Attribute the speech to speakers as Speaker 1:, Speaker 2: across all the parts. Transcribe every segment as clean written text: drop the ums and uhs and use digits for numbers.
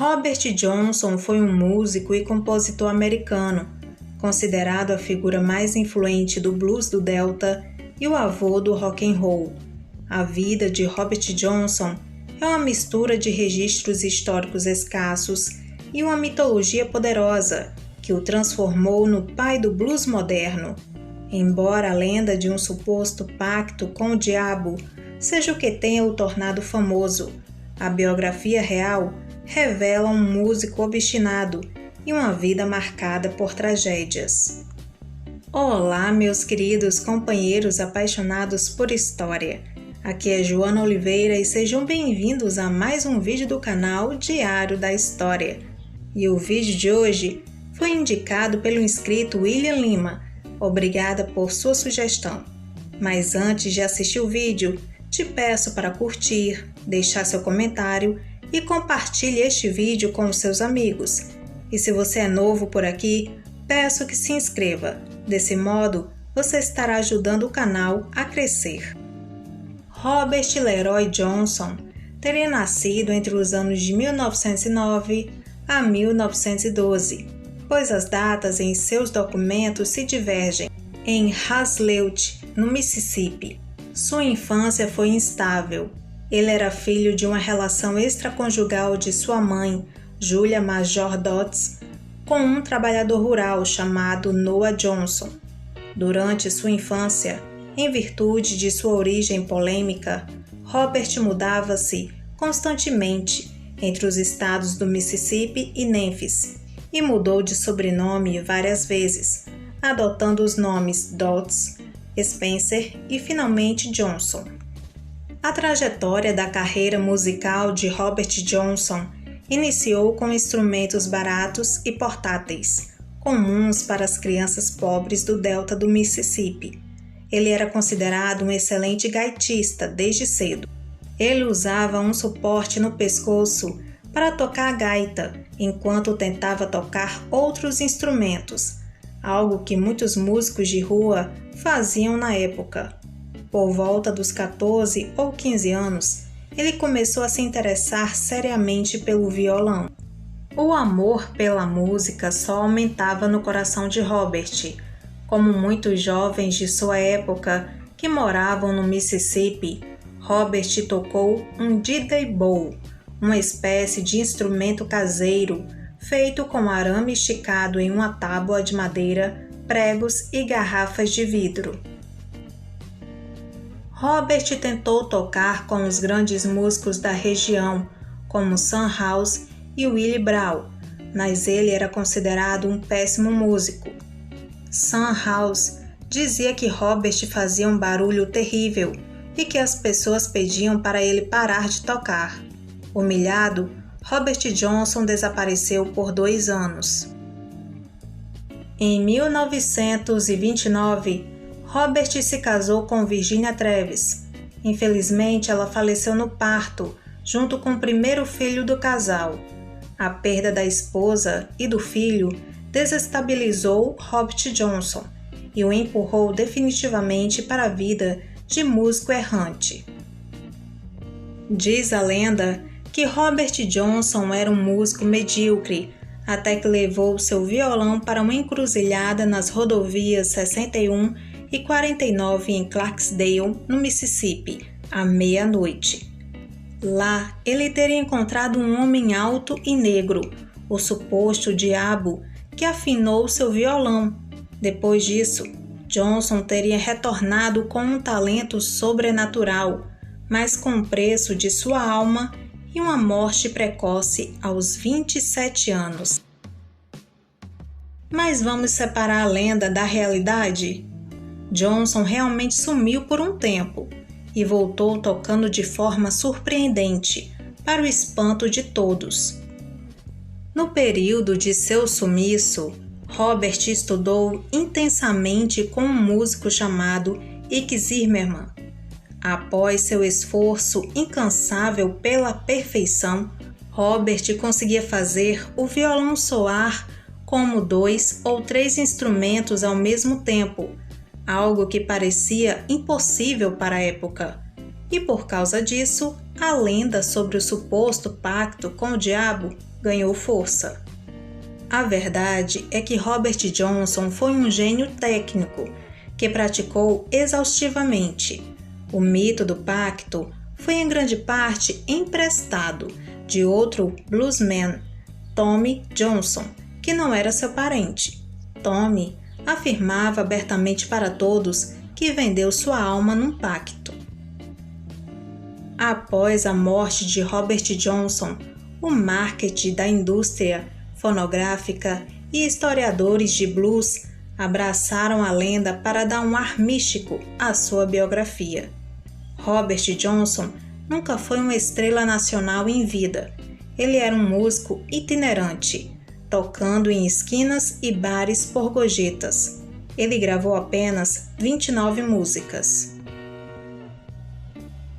Speaker 1: Robert Johnson foi um músico e compositor americano, considerado a figura mais influente do blues do Delta e o avô do rock and roll. A vida de Robert Johnson é uma mistura de registros históricos escassos e uma mitologia poderosa que o transformou no pai do blues moderno. Embora a lenda de um suposto pacto com o diabo seja o que tenha o tornado famoso, a biografia real revela um músico obstinado e uma vida marcada por tragédias. Olá, meus queridos companheiros apaixonados por história. Aqui é Joana Oliveira e sejam bem-vindos a mais um vídeo do canal Diário da História. E o vídeo de hoje foi indicado pelo inscrito William Lima. Obrigada por sua sugestão. Mas antes de assistir o vídeo, te peço para curtir, deixar seu comentário e compartilhe este vídeo com os seus amigos. E se você é novo por aqui, peço que se inscreva. Desse modo, você estará ajudando o canal a crescer. Robert Leroy Johnson teria nascido entre os anos de 1909 a 1912, pois as datas em seus documentos se divergem. Em Hazlewood, no Mississippi, sua infância foi instável. Ele era filho de uma relação extraconjugal de sua mãe, Julia Major Dodds, com um trabalhador rural chamado Noah Johnson. Durante sua infância, em virtude de sua origem polêmica, Robert mudava-se constantemente entre os estados do Mississippi e Memphis e mudou de sobrenome várias vezes, adotando os nomes Dodds, Spencer e finalmente Johnson. A trajetória da carreira musical de Robert Johnson iniciou com instrumentos baratos e portáteis, comuns para as crianças pobres do delta do Mississippi. Ele era considerado um excelente gaitista desde cedo. Ele usava um suporte no pescoço para tocar a gaita, enquanto tentava tocar outros instrumentos, algo que muitos músicos de rua faziam na época. Por volta dos 14 ou 15 anos, ele começou a se interessar seriamente pelo violão. O amor pela música só aumentava no coração de Robert. Como muitos jovens de sua época que moravam no Mississippi, Robert tocou um diddley bow, uma espécie de instrumento caseiro feito com arame esticado em uma tábua de madeira, pregos e garrafas de vidro. Robert tentou tocar com os grandes músicos da região, como Sam House e Willie Brown, mas ele era considerado um péssimo músico. Sam House dizia que Robert fazia um barulho terrível e que as pessoas pediam para ele parar de tocar. Humilhado, Robert Johnson desapareceu por 2 anos. Em 1929, Robert se casou com Virginia Travis. Infelizmente, ela faleceu no parto, junto com o primeiro filho do casal. A perda da esposa e do filho desestabilizou Robert Johnson e o empurrou definitivamente para a vida de músico errante. Diz a lenda que Robert Johnson era um músico medíocre, até que levou seu violão para uma encruzilhada nas rodovias 61 e 49 em Clarksdale, no Mississippi, à meia-noite. Lá, ele teria encontrado um homem alto e negro, o suposto diabo, que afinou seu violão. Depois disso, Johnson teria retornado com um talento sobrenatural, mas com o preço de sua alma e uma morte precoce aos 27 anos. Mas vamos separar a lenda da realidade? Johnson realmente sumiu por um tempo e voltou tocando de forma surpreendente, para o espanto de todos. No período de seu sumiço, Robert estudou intensamente com um músico chamado Ike Zimmerman. Após seu esforço incansável pela perfeição, Robert conseguia fazer o violão soar como 2 ou 3 instrumentos ao mesmo tempo, algo que parecia impossível para a época. E por causa disso, a lenda sobre o suposto pacto com o diabo ganhou força. A verdade é que Robert Johnson foi um gênio técnico que praticou exaustivamente. O mito do pacto foi em grande parte emprestado de outro bluesman, Tommy Johnson, que não era seu parente. Tommy afirmava abertamente para todos que vendeu sua alma num pacto. Após a morte de Robert Johnson, o marketing da indústria fonográfica e historiadores de blues abraçaram a lenda para dar um ar místico à sua biografia. Robert Johnson nunca foi uma estrela nacional em vida. Ele era um músico itinerante, tocando em esquinas e bares por gorjetas. Ele gravou apenas 29 músicas.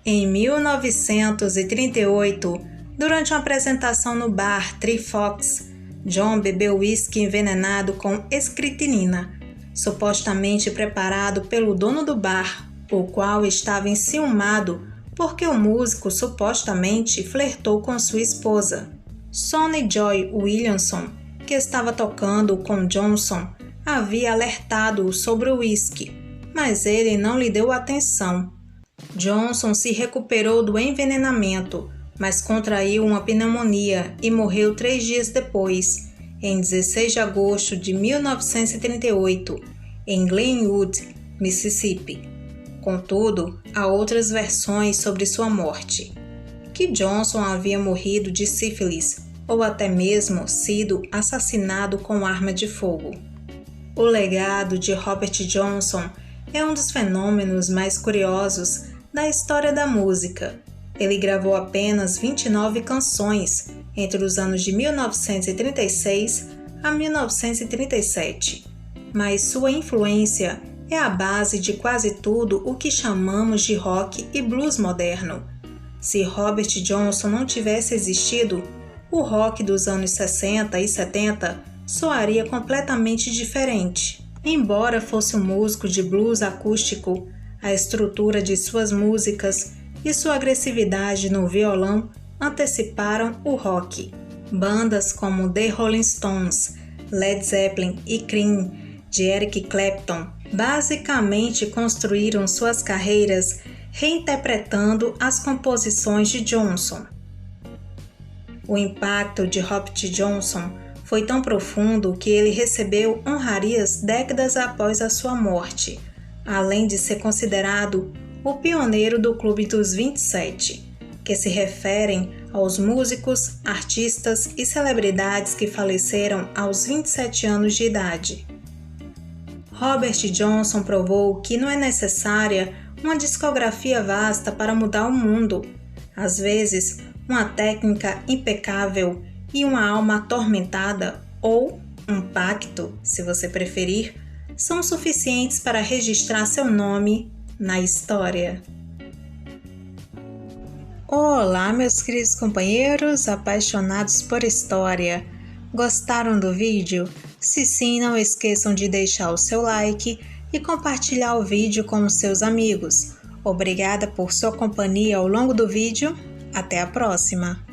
Speaker 1: Em 1938, durante uma apresentação no bar Three Fox, John bebeu uísque envenenado com escritinina, supostamente preparado pelo dono do bar, o qual estava enciumado porque o músico supostamente flertou com sua esposa. Sonny Joy Williamson, que estava tocando com Johnson, havia alertado-o sobre o uísque, mas ele não lhe deu atenção. Johnson se recuperou do envenenamento, mas contraiu uma pneumonia e morreu 3 dias depois, em 16 de agosto de 1938, em Glenwood, Mississippi. Contudo, há outras versões sobre sua morte. Que Johnson havia morrido de sífilis ou até mesmo sido assassinado com arma de fogo. O legado de Robert Johnson é um dos fenômenos mais curiosos da história da música. Ele gravou apenas 29 canções entre os anos de 1936 a 1937, mas sua influência é a base de quase tudo o que chamamos de rock e blues moderno. Se Robert Johnson não tivesse existido, o rock dos anos 60 e 70 soaria completamente diferente. Embora fosse um músico de blues acústico, a estrutura de suas músicas e sua agressividade no violão anteciparam o rock. Bandas como The Rolling Stones, Led Zeppelin e Cream, de Eric Clapton, basicamente construíram suas carreiras reinterpretando as composições de Johnson. O impacto de Robert Johnson foi tão profundo que ele recebeu honrarias décadas após a sua morte, além de ser considerado o pioneiro do Clube dos 27, que se referem aos músicos, artistas e celebridades que faleceram aos 27 anos de idade. Robert Johnson provou que não é necessária uma discografia vasta para mudar o mundo. Às vezes, uma técnica impecável e uma alma atormentada, ou um pacto, se você preferir, são suficientes para registrar seu nome na história. Olá, meus queridos companheiros apaixonados por história. Gostaram do vídeo? Se sim, não esqueçam de deixar o seu like e compartilhar o vídeo com os seus amigos. Obrigada por sua companhia ao longo do vídeo. Até a próxima!